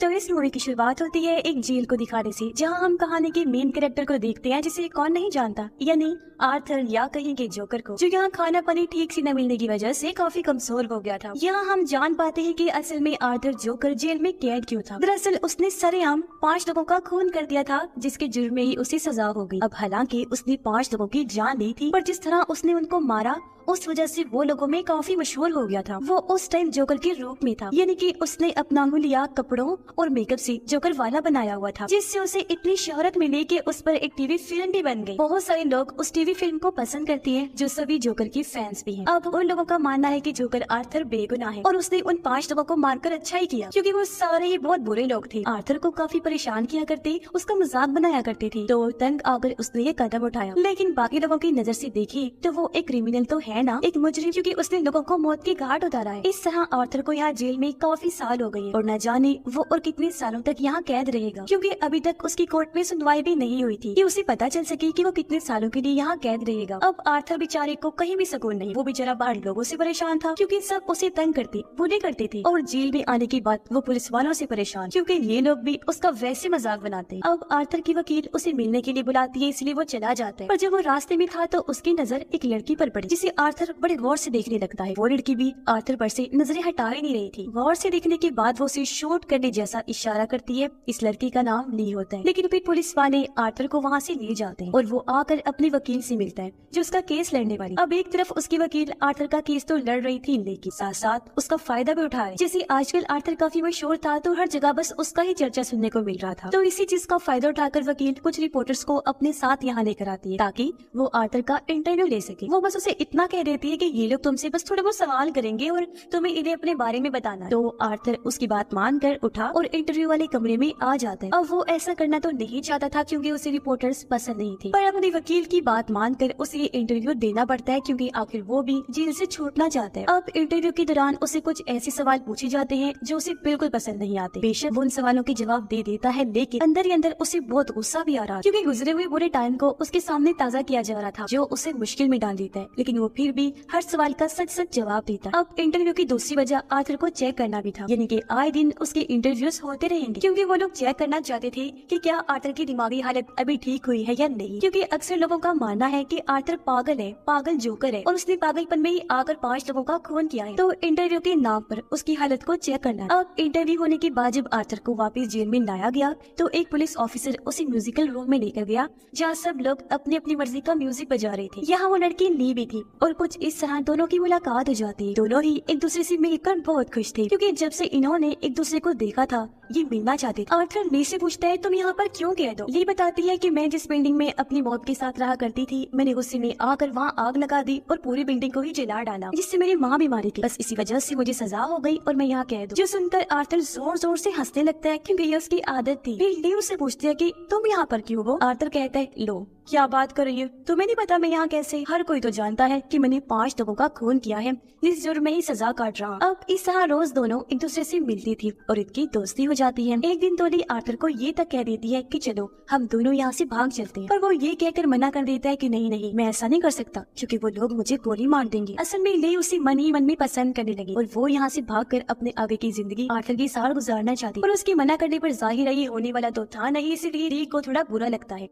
तो इस मूवी की शुरुआत होती है एक जेल को दिखाने से, जहां हम कहानी के मेन कैरेक्टर को देखते हैं जिसे कौन नहीं जानता, यानी आर्थर या कहीं के जोकर को, जो यहाँ खाना पानी ठीक से न मिलने की वजह से काफी कमजोर हो गया था। यहाँ हम जान पाते हैं कि असल में आर्थर जोकर जेल में कैद क्यों था। दरअसल उसने सरेआम 5 लोगों का खून कर दिया था, जिसके जुर्म में ही उसे सजा हो गई। अब हालांकि उसने 5 लोगों की जान ली थी, पर जिस तरह उसने उनको मारा उस वजह से वो लोगों में काफी मशहूर हो गया था। वो उस टाइम जोकर के रूप में था, यानी कि उसने अपना हुलिया कपड़ों और मेकअप से जोकर वाला बनाया हुआ था, जिससे उसे इतनी शोहरत मिली कि उस पर एक टीवी फिल्म भी बन गई। बहुत सारे लोग उस टीवी फिल्म को पसंद करते हैं, जो सभी जोकर की फैंस भी हैं। अब उन लोगों का मानना है कि जोकर आर्थर बेगुनाह है और उसने उन 5 लोगों को मारकर अच्छा ही किया, क्योंकि वो सारे ही बहुत बुरे लोग थे। आर्थर को काफी परेशान किया करते, उसका मजाक बनाया करते थे, तो तंग आकर उसने ये कदम उठाया। लेकिन बाकी लोगों की नजर से देखे तो वो एक क्रिमिनल तो है ना, एक मुजरिम, क्योंकि उसने लोगों को मौत की घाट उतारा है। इस तरह आर्थर को यहाँ जेल में काफी साल हो गए और न जाने वो और कितने सालों तक यहाँ कैद रहेगा, क्योंकि अभी तक उसकी कोर्ट में सुनवाई भी नहीं हुई थी कि उसे पता चल सके कि वो कितने सालों के लिए यहाँ कैद रहेगा। अब आर्थर बेचारे को कहीं भी सुकून नहीं। वो बेचारा बाहर लोगों से परेशान था, क्योंकि सब उसे तंग करते बुले करते थे, और जेल में आने के बाद वो पुलिस वालों से परेशान, क्योंकि ये लोग भी उसका वैसे मजाक बनाते। अब आर्थर की वकील उसे मिलने के लिए बुलाती है, इसलिए वो चला जाता है। पर जब वो रास्ते में था तो उसकी नजर एक लड़की पर पड़ी, जिसे आर्थर बड़े गौर से देखने लगता है। वो लड़की भी आर्थर पर से नजरें हटा ही नहीं रही थी। गौर से देखने के बाद वो उसे शूट करने जैसा इशारा करती है। इस लड़की का नाम ली होता है, लेकिन फिर पुलिस वाले आर्थर को वहाँ से ले जाते हैं और वो आकर अपने वकील से मिलता है, जो उसका केस लड़ने वाली। अब एक तरफ उसकी वकील आर्थर का केस तो लड़ रही थी, लेकिन साथ साथ उसका फायदा भी उठा रही। जैसे आजकल आर्थर काफी मशहूर था, तो हर जगह बस उसका ही चर्चा सुनने को मिल रहा था। तो इसी चीज का फायदा उठाकर वकील कुछ रिपोर्टर्स को अपने साथ यहाँ लेकर आती है, ताकि वो आर्थर का इंटरव्यू ले सके। वो बस उसे इतना कह देती है कि ये लोग तुमसे बस थोड़े बहुत सवाल करेंगे और तुम्हें इन्हें अपने बारे में बताना। तो आर्थर उसकी बात मानकर उठा और इंटरव्यू वाले कमरे में आ जाता है। अब वो ऐसा करना तो नहीं चाहता था, क्योंकि उसे रिपोर्टर्स पसंद नहीं थे, पर अपने वकील की बात मानकर उसे ये इंटरव्यू देना पड़ता है, क्योंकि आखिर वो भी जेल से छूटना चाहता है। अब इंटरव्यू के दौरान उसे कुछ ऐसे सवाल पूछे जाते हैं जो उसे बिल्कुल पसंद नहीं आते। बेशक वो उन सवालों के जवाब दे देता है, लेकिन अंदर ही अंदर उसे बहुत गुस्सा भी आ रहा है, क्योंकि गुजरे हुए बुरे टाइम को उसके सामने ताजा किया जा रहा था, जो उसे मुश्किल में डाल देता है। लेकिन वो फिर भी हर सवाल का सच सच जवाब देता है। अब इंटरव्यू की दूसरी वजह आर्थर को चेक करना भी था, यानी कि आए दिन उसके इंटरव्यूज होते रहेंगे, क्योंकि वो लोग चेक करना चाहते थे कि क्या आर्थर की दिमागी हालत अभी ठीक हुई है या नहीं। क्योंकि अक्सर लोगों का मानना है कि आर्थर पागल है, पागल जोकर है, और उसने पागलपन में ही आकर 5 लोगों का खून किया है। तो इंटरव्यू के नाम पर उसकी हालत को चेक करना। अब इंटरव्यू होने के बाद जब आर्थर को वापस जेल में लाया गया, तो एक पुलिस ऑफिसर उसे म्यूजिकल रूम में लेकर गया, जहाँ सब लोग अपनी अपनी मर्जी का म्यूजिक बजा रहे थे। यहाँ वो लड़की ली भी थी, और कुछ इस तरह दोनों की मुलाकात हो जाती है। दोनों ही एक दूसरे से मिलकर बहुत खुश थे, क्योंकि जब से इन्होंने एक दूसरे को देखा था ये मिलना चाहते थे। आर्थर ली से पूछता है तुम यहाँ पर क्यों गए? दो ली बताती है कि मैं जिस बिल्डिंग में अपनी मौत के साथ रहा करती थी, मैंने गुस्से में आकर वहाँ आग लगा दी और पूरी बिल्डिंग को ही जला डाला, जिससे मेरी माँ भी मारी थी। बस इसी वजह से मुझे सजा हो गई और मैं यहाँ कैद हूँ। जो सुनकर आर्थर जोर जोर से हंसने लगता है, क्योंकि ये उसकी आदत थी। फिर ली उससे पूछती है कि तुम यहाँ पर क्यों हो? आर्थर कहता है लो क्या बात कर रही हो, तुम्हें नहीं पता मैं यहाँ कैसे? हर कोई तो जानता है कि मैंने 5 लोगों का खून किया है, इस जुर्म में ही सजा काट रहा हूँ। अब इस तरह रोज दोनों एक दूसरे से मिलती थी और इनकी दोस्ती हो जाती है। एक दिन तो ली आर्थर को ये तक कह देती है कि चलो हम दोनों यहाँ से भाग चलते हैं, पर वो ये कहकर मना कर देता है कि नहीं नहीं, मैं ऐसा नहीं कर सकता, क्योंकि वो लोग मुझे गोली मार देंगे। असल में ली उसे मन ही मन में पसंद करने लगी और वो यहाँ से भागकर अपने आगे की जिंदगी आर्थर के साथ गुजारना चाहती, पर उसके मना करने पर जाहिर है ये होने वाला तो था नहीं, इसलिए ली को थोड़ा बुरा लगता है।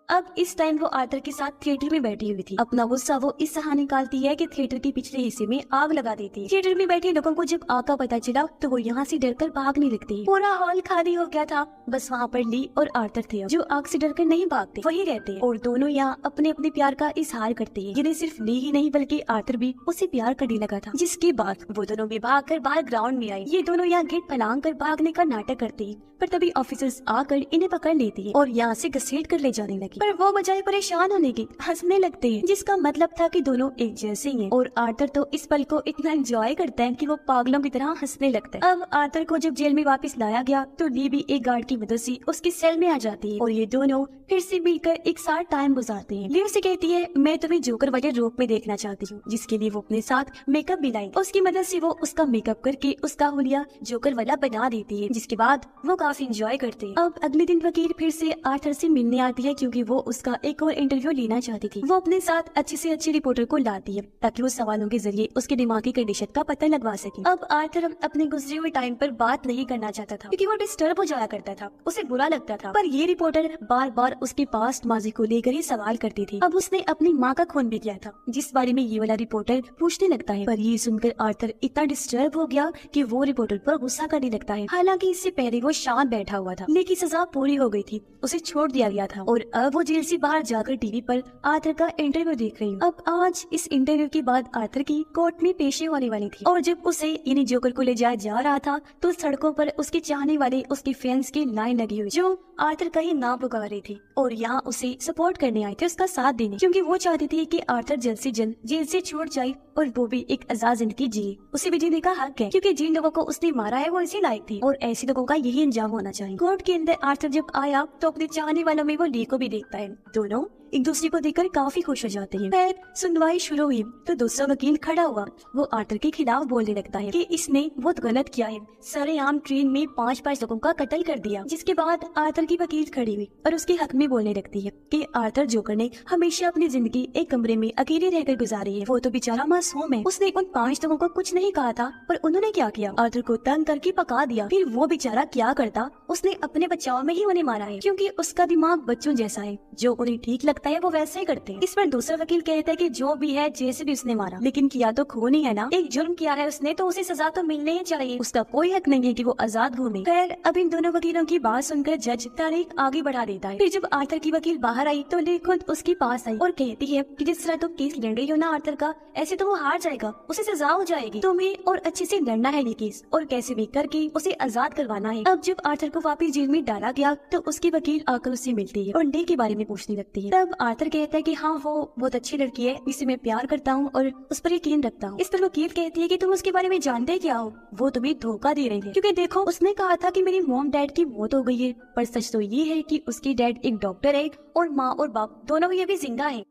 अब इस टाइम वो आर्थर के साथ थिएटर में बैठी हुई थी। अपना गुस्सा वो इस तरह निकालती है कि थिएटर के पिछले हिस्से में आग लगा देती है। थिएटर में बैठे लोगों को जब आग का पता चला तो वो यहाँ से डरकर भागने लगते हैं। पूरा हॉल खाली हो गया था, बस वहाँ पर ली और आर्थर थे, जो आग से डरकर नहीं भागते, वही रहते हैं और दोनों यहाँ अपने अपने प्यार का इजहार करते हैं। जिन्हें सिर्फ ली ही नहीं बल्कि आर्थर भी उससे प्यार करने लगा था। जिसके बाद वो दोनों भी भाग कर बाहर ग्राउंड में आए। ये दोनों यहाँ गेट फलांग कर भागने का नाटक करते हैं, पर तभी ऑफिसर्स आकर इन्हें पकड़ लेते हैं और यहाँ से घसीट कर ले जाने लगे। पर वो बजाय परेशान होने की हंसने लगते हैं, जिसका मतलब था कि दोनों एक जैसे हैं। और आर्थर तो इस पल को इतना एंजॉय करता है कि वो पागलों की तरह हंसने लगता है। अब आर्थर को जब जेल में वापस लाया गया तो ली भी एक गार्ड की मदद से उसकी सेल में आ जाती है और ये दोनों फिर से मिलकर एक साथ टाइम गुजारते हैं। ली उसे कहती है मैं तुम्हें जोकर वाले रूप में देखना चाहती हूँ, जिसके लिए वो अपने साथ मेकअप भी लाई। उसकी मदद से वो उसका मेकअप करके उसका हुलिया जोकर वाला बना देती है, जिसके बाद वो काफी एंजॉय करते हैं। अब अगले दिन वकील फिर से आर्थर से मिलने आती है, क्योंकि वो उसका एक और इंटरव्यू लेना चाहती थी। वो अपने साथ अच्छे से अच्छे रिपोर्टर को लाती है ताकि वो सवालों के जरिए उसके दिमागी कंडीशन का पता लगवा सके। अब आर्थर अपने गुजरे हुए टाइम पर बात नहीं करना चाहता था क्योंकि वो डिस्टर्ब हो जाया करता था, उसे बुरा लगता था। पर ये रिपोर्टर बार बार उसके पास्ट माजी को लेकर ही सवाल करती थी। अब उसने अपनी माँ का खून भी किया था जिस बारे में ये वाला रिपोर्टर पूछने लगता है। पर ये सुनकर आर्थर इतना डिस्टर्ब हो गया कि वो रिपोर्टर पर गुस्सा करने लगता है। हालांकि इससे पहले वो शांत बैठा हुआ था, लेकिन सजा पूरी हो गई थी, उसे छोड़ दिया गया था और अब वो जेल से बाहर जाकर टीवी पर आर्थर का इंटरव्यू देख रही हूँ। अब आज इस इंटरव्यू के बाद आर्थर की कोर्ट में पेशी होने वाली थी और जब उसे यानी जोकर को ले जाया जा रहा था तो सड़कों पर उसके चाहने वाले, उसके फैंस की लाइन लगी हुई जो आर्थर का ही नाम पुकार रही थी और यहाँ उसे सपोर्ट करने आए थे, उसका साथ देने, क्योंकि वो चाहती थी कि आर्थर जल्द से जल्द जेल से छूट जाए और वो भी एक आजाद जिंदगी जिए। उसे भी जीने का हक है क्योंकि जिन लोगों को उसने मारा है वो इसी लायक थी और ऐसे लोगों का यही अंजाम होना चाहिए। कोर्ट के अंदर आर्थर जब आया तो अपने चाहने वालों में वो ली को भी देखता है। दोनों एक दूसरे को देखकर काफी खुश हो जाते हैं। फिर सुनवाई शुरू हुई तो दूसरा वकील खड़ा हुआ। वो आर्थर के खिलाफ बोलने लगता है कि इसने बहुत गलत किया है, सरेआम ट्रेन में 5 लोगों का कत्ल कर दिया। जिसके बाद आर्थर की वकील खड़ी हुई और उसके हक में बोलने लगती है कि आर्थर जोकर ने हमेशा अपनी जिंदगी एक कमरे में अकेले रहकर गुजारी है। वो तो बेचारा मासूम है, उसने उन 5 लोगों को कुछ नहीं कहा था पर उन्होंने क्या किया, आर्थर को तंग करके पका दिया। फिर वो बेचारा क्या करता, उसने अपने बचाव में ही उन्हें मारा है क्योंकि उसका दिमाग बच्चों जैसा है, जो उन्हें ठीक लगता है वो वैसे ही करते हैं। इस पर दूसरा वकील कहता है कि जो भी है जैसे भी उसने मारा, लेकिन किया तो खून ही है ना, एक जुर्म किया है उसने तो उसे सजा तो मिलनी ही चाहिए, उसका कोई हक नहीं है कि वो आजाद घूमे। खैर अब इन दोनों वकीलों की बात सुनकर जज तारीख आगे बढ़ा देता है। फिर जब आर्थर की वकील बाहर आई तो ली खुद उसके पास आई और कहती है कि जिस तरह तुम केस लड़ रही हो ना आर्थर का, ऐसे तो वो हार जाएगा, उसे सजा हो जाएगी, तुम्हें और अच्छे से लड़ना है ये केस और कैसे भी करके उसे आजाद करवाना है। अब जब आर्थर को वापस जेल में डाला गया तो उसकी वकील आकर उससे मिलती है और ली के बारे में पूछने लगती है। तब आर्थर कहता है कि हाँ वो बहुत अच्छी लड़की है, इसे मैं प्यार करता हूँ और उस पर यकीन रखता हूँ। इस पर वकील कहती है कि तुम उसके बारे में जानते क्या हो, वो तुम्हें धोखा दे रही है क्योंकि देखो उसने कहा था कि मेरी मॉम डैड की मौत हो गई है, पर सच तो ये है कि उसकी डैड एक डॉक्टर है और माँ और बाप दोनों ही अभी जिंदा हैं।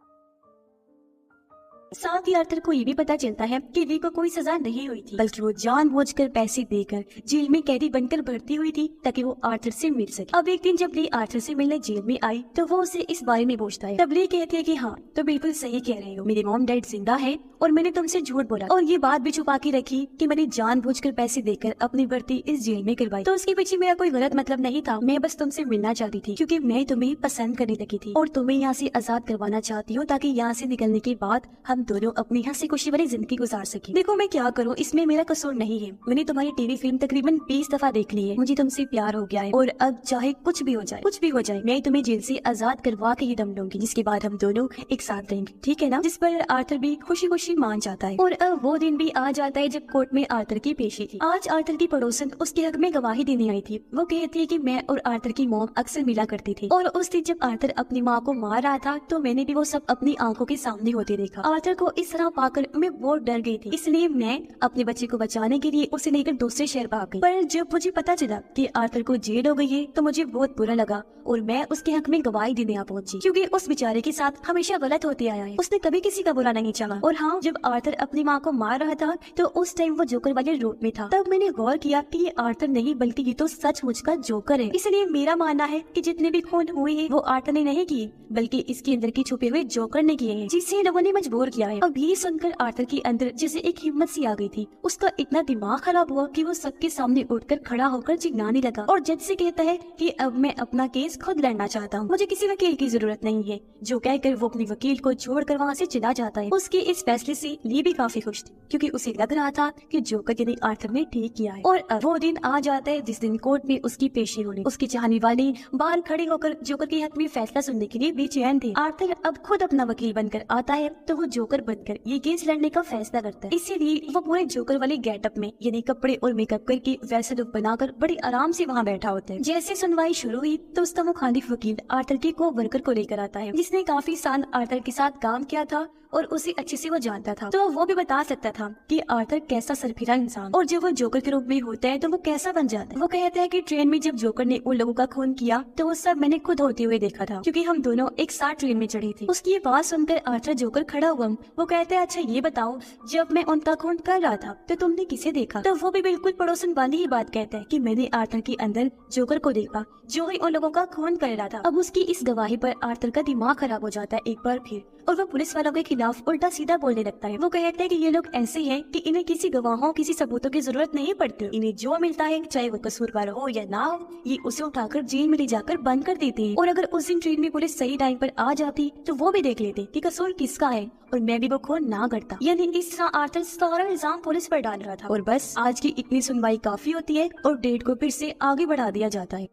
साथ ही आर्थर को ये भी पता चलता है कि ली को कोई सजा नहीं हुई थी, बल्कि वो जानबूझकर पैसे देकर जेल में कैदी बनकर भर्ती हुई थी ताकि वो आर्थर से मिल सके। अब एक दिन जब ली आर्थर से मिलने जेल में आई तो वो उसे इस बारे में पूछता है। तब ली कहती है कि हाँ तो बिल्कुल सही कह रही हो, मेरे मॉम डैड जिंदा है और मैंने तुमसे झूठ बोला और ये बात भी छुपा के रखी कि मैंने जानबूझकर पैसे देकर अपनी भर्ती इस जेल में करवाई। तो उसके पीछे मेरा कोई गलत मतलब नहीं था, मैं बस तुमसे मिलना चाहती थी क्योंकि मैं तुम्हें पसंद करने लगी थी और तुम्हें यहाँ से आजाद करवाना चाहती हूँ ताकि यहाँ से निकलने के बाद हम दोनों अपनी हंसी खुशी वाली जिंदगी गुजार सके। देखो मैं क्या करूँ, इसमें मेरा कसूर नहीं है, मैंने तुम्हारी टीवी फिल्म तकरीबन 20 दफा देख ली है, मुझे तुमसे प्यार हो गया है और अब चाहे कुछ भी हो जाए मैं तुम्हें जेल से आजाद करवा के ही दम लूंगी, जिसके बाद हम दोनों एक साथ रहेंगे, ठीक है ना। जिस पर आर्थर भी खुशी खुशी मान जाता है और अब वो दिन भी आ जाता है जब कोर्ट में आर्थर की पेशी थी। आज आर्थर की पड़ोसन उसके हक में गवाही देने आई थी। वो कहती है कि मैं और आर्थर की मॉम अक्सर मिला करती थी और उस दिन जब आर्थर अपनी माँ को मार रहा था तो मैंने भी वो सब अपनी आंखों के सामने होते देखा। आर्थर को इस तरह पाकर मैं बहुत डर गई थी, इसलिए मैं अपने बच्चे को बचाने के लिए उसे लेकर दूसरे शहर भाग गई। पर जब मुझे पता चला कि आर्थर को जेल हो गई है तो मुझे बहुत बुरा लगा और मैं उसके हक में गवाही देने आ पहुंची क्योंकि उस बेचारे के साथ हमेशा गलत होते आया है, उसने कभी किसी का बुरा नहीं चाहा। और हाँ, जब आर्थर अपनी माँ को मार रहा था तो उस टाइम वो जोकर वाले रूप में था। तब मैंने गौर किया कि ये आर्थर नहीं बल्कि ये तो सचमुच का जोकर है। इसलिए मेरा मानना है कि जितने भी खून हुए हैं वो आर्थर ने नहीं किए बल्कि इसके अंदर की छुपे हुए जोकर ने किए हैं, जिसे लोगों ने मजबूर किया है। अब ये सुनकर आर्थर के अंदर जैसे एक हिम्मत सी आ गई थी, उसका इतना दिमाग खराब हुआ कि वो सबके सामने उठकर खड़ा होकर चिल्लाने लगा और जज से कहता है कि अब मैं अपना केस खुद लड़ना चाहता हूँ, मुझे किसी वकील की जरूरत नहीं है। जो कहकर वो अपने वकील को छोड़कर वहाँ से चला जाता है। उसके इस फैसले से ली भी काफी खुश थी क्योंकि उसे लग रहा था कि जोकर यानी आर्थर ने ठीक किया है। और अब वो दिन आ जाता है जिस दिन कोर्ट में उसकी पेशी होनी। उसके चाहने वाले बाहर खड़े होकर जोकर के हक में फैसला सुनने के लिए बेचैन थे। आर्थर अब खुद अपना वकील बनकर आता है तो वो जोकर बनकर ये केस लड़ने का फैसला करता है। इसीलिए वो पूरे जोकर वाले गेटअप में यानी कपड़े और मेकअप करके वैसे लुक बनाकर बड़ी आराम से वहाँ बैठा होता है। जैसे सुनवाई शुरू हुई तो उसका मुखालिफ वकील आर्थर के को वर्कर को लेकर आता है जिसने काफी साल आर्थर के साथ काम किया था और उसे अच्छे से वो जानता था, तो वो भी बता सकता था कि आर्थर कैसा सरफिरा इंसान, और जब वो जोकर के रूप में होता है तो वो कैसा बन जाता है। वो कहता है कि ट्रेन में जब जोकर ने उन लोगों का खून किया तो वो सब मैंने खुद होते हुए देखा था, क्योंकि हम दोनों एक साथ ट्रेन में चढ़े थे। उसकी ये बात सुनकर आर्थर जोकर खड़ा हुआ। वो कहता है, अच्छा ये बताओ, जब मैं उनका खून कर रहा था तो तुमने किसे देखा? तो वो भी बिल्कुल पड़ोसन वाली ही बात कहता है कि मैंने आर्थर के अंदर जोकर को देखा, जो ही उन लोगों का खून कर रहा था। अब उसकी इस गवाही पर आर्थर का दिमाग खराब हो जाता है एक बार फिर, और वो पुलिस वालों के खिलाफ उल्टा सीधा बोलने लगता है। वो कहता है कि ये लोग ऐसे हैं कि इन्हें किसी गवाहों, किसी सबूतों की जरूरत नहीं पड़ती। इन्हें जो मिलता है, चाहे वो कसूरवार हो या ना हो, ये उसे उठाकर जेल में ले जाकर बंद कर देते हैं। और अगर उस दिन ट्रेन में पुलिस सही टाइम पर आ जाती तो वो भी देख लेते कि कसूर किसका है, और मैं भी वो खून ना करता। यानी इस तरह आर्थर सारा इल्जाम पुलिस पर डाल रहा था। और बस आज की इतनी सुनवाई काफी होती है और डेट को फिर से आगे बढ़ा दिया जाता है।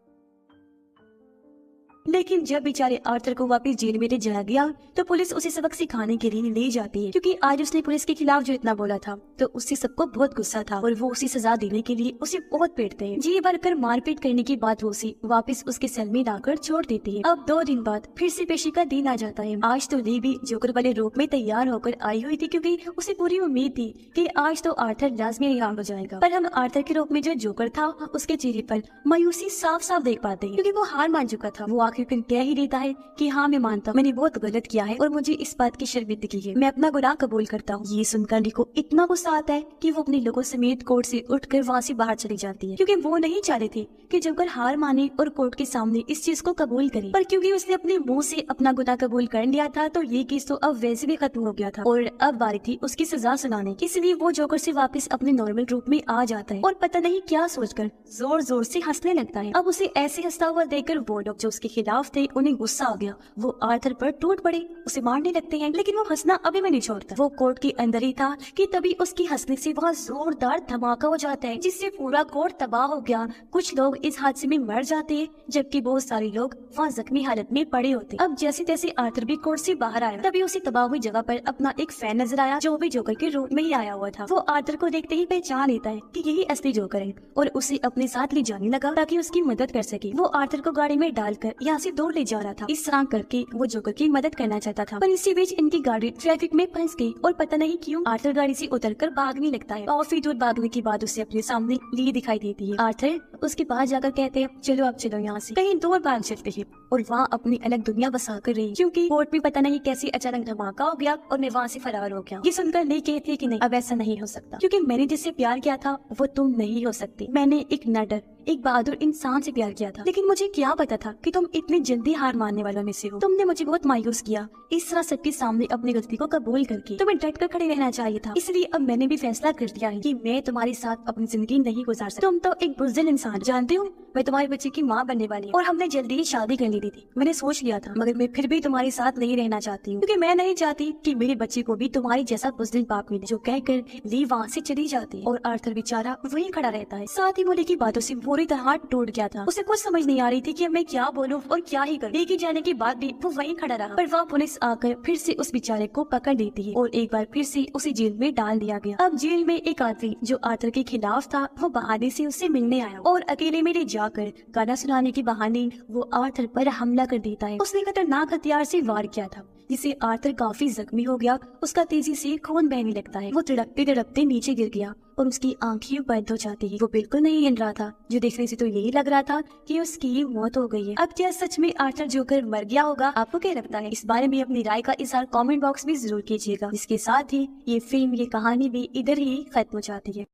लेकिन जब बेचारे आर्थर को वापस जेल में ले जाया गया तो पुलिस उसे सबक सिखाने के लिए ले जाती है, क्योंकि आज उसने पुलिस के खिलाफ जो इतना बोला था तो उससे सबको बहुत गुस्सा था, और वो उसे सजा देने के लिए उसे बहुत पीटते हैं। जी भरकर मारपीट करने के बाद वो उसे वापस उसके सेल में लाकर छोड़ देती है। अब 2 दिन बाद फिर से पेशी का दिन आ जाता है। आज तो ली भी जोकर वाले रूप में तैयार होकर आई हुई थी, क्योंकि उसे पूरी उम्मीद थी कि आज तो आर्थर लाजमी रिहा हो जाएगा। पर हम आर्थर के रूप में जो जोकर था उसके चेहरे पर मायूसी साफ साफ देख पाते हैं, क्योंकि वो हार मान चुका था। वो आखिर कह ही देता है कि हाँ, मैं मानता हूँ, मैंने बहुत गलत किया है और मुझे इस बात की शर्मिंदगी है, मैं अपना गुनाह कबूल करता हूँ। ये सुनकर ली को इतना गुस्सा आता है कि वो अपने लोगों समेत कोर्ट से उठकर वहाँ से बाहर चली जाती है, क्योंकि वो नहीं चाह रहे थे कि जोकर हार माने और कोर्ट के सामने इस चीज को कबूल करे। पर क्योंकि उसने अपने मुंह से अपना गुनाह कबूल कर लिया था तो ये केस तो अब वैसे भी खत्म हो गया था, और अब बारी थी उसकी सजा सुनाने की। इसलिए वो जोकर से वापस अपने नॉर्मल रूप में आ जाता है और पता नहीं क्या सोचकर जोर जोर से हंसने लगता है। अब उसे ऐसे हंसता हुआ देखकर वो लोग जो उसके खिलाफ थे उन्हें गुस्सा आ गया। वो आर्थर पर टूट पड़े, उसे मारने लगते हैं, लेकिन वो हंसना अभी भी नहीं छोड़ता। वो कोर्ट के अंदर ही था कि तभी उसकी हंसने से वहाँ जोरदार धमाका हो जाता है, जिससे पूरा कोर्ट तबाह हो गया। कुछ लोग इस हादसे में मर जाते हैं, जबकि बहुत सारे लोग वहाँ जख्मी हालत में पड़े होते। अब जैसे तैसे आर्थर भी कोर्ट से बाहर आया, तभी उसे तबाह हुई जगह पर अपना एक फैन नजर आया, जो भी जोकर के रूप में ही आया हुआ था। वो आर्थर को देखते ही पहचान लेता है कि यही असली जोकर है, और उसे अपने साथ ले जाने लगा ताकि उसकी मदद कर सके। वो आर्थर को गाड़ी में डालकर यहाँ से दूर ले जा रहा था। इस तरह करके वो जोकर की मदद करना चाहता था, पर इसी बीच इनकी गाड़ी ट्रैफिक में फंस गई, और पता नहीं क्यों आर्थर गाड़ी से उतरकर भागने लगता है। काफी दूर भागने के बाद उसे अपने सामने ली दिखाई देती है। आर्थर उसके पास जाकर कहते हैं, चलो अब चलो यहाँ से कहीं दूर भाग चलते हैं और वहाँ अपनी अलग दुनिया बसा कर रही, क्योंकि कोर्ट में पता नहीं कैसे अचानक धमाका हो गया और मैं वहाँ से फरार हो गया। ये सुनकर ली कहती है कि नहीं, अब ऐसा नहीं हो सकता, क्योंकि मैंने जिससे प्यार किया था वो तुम नहीं हो सकती। मैंने एक नडर, एक बहादुर इंसान से प्यार किया था, लेकिन मुझे क्या पता था कि तुम इतनी जल्दी हार मानने वालों में से हो। तुमने मुझे बहुत मायूस किया। इस तरह सबके सामने अपनी गलती को कबूल करके तुम्हें डट कर खड़े रहना चाहिए था। इसलिए अब मैंने भी फैसला कर दिया है कि मैं तुम्हारे साथ अपनी जिंदगी नहीं गुजार सकती। तुम तो एक बुज़दिल इंसान, जानते हो मैं तुम्हारे बच्चे की माँ बनने वाली हूँ और हमने जल्दी ही शादी कर ली थी। मैंने सोच लिया था, मगर मैं फिर भी तुम्हारे साथ नहीं रहना चाहती हूँ, क्योंकि मैं नहीं चाहती कि मेरे बच्चे को भी तुम्हारी जैसा बुज़दिल बाप मिले। जो कहकर ली वहाँ से चली जाती है और आर्थर बेचारा वहीं खड़ा रहता है। साथ ही बोले की बातों से पूरी तरह टूट गया था। उसे कुछ समझ नहीं आ रही थी कि मैं क्या बोलूं और क्या ही करूं। लेके जाने के बाद भी वो वहीं खड़ा रहा, पर वह पुलिस आकर फिर से उस बेचारे को पकड़ लेती है और एक बार फिर से उसे जेल में डाल दिया गया। अब जेल में एक आदमी जो आर्थर के खिलाफ था वो बहाने से उससे मिलने आया और अकेले में ले जाकर गाना सुनाने के बहाने वो आर्थर पर हमला कर देता है। उसने खतरनाक हथियार से वार किया था, जिससे आर्थर काफी जख्मी हो गया। उसका तेजी से खून बहने लगता है। वो तड़पते तड़पते नीचे गिर गया और उसकी आंखें बंद हो जाती है। वो बिल्कुल नहीं हिल रहा था, जो देखने से तो यही लग रहा था कि उसकी मौत हो गई है। अब क्या सच में आर्थर जोकर मर गया होगा? आपको क्या लगता है? इस बारे में अपनी राय का इज़हार कमेंट बॉक्स में जरूर कीजिएगा। इसके साथ ही ये फिल्म, ये कहानी भी इधर ही खत्म हो जाती है।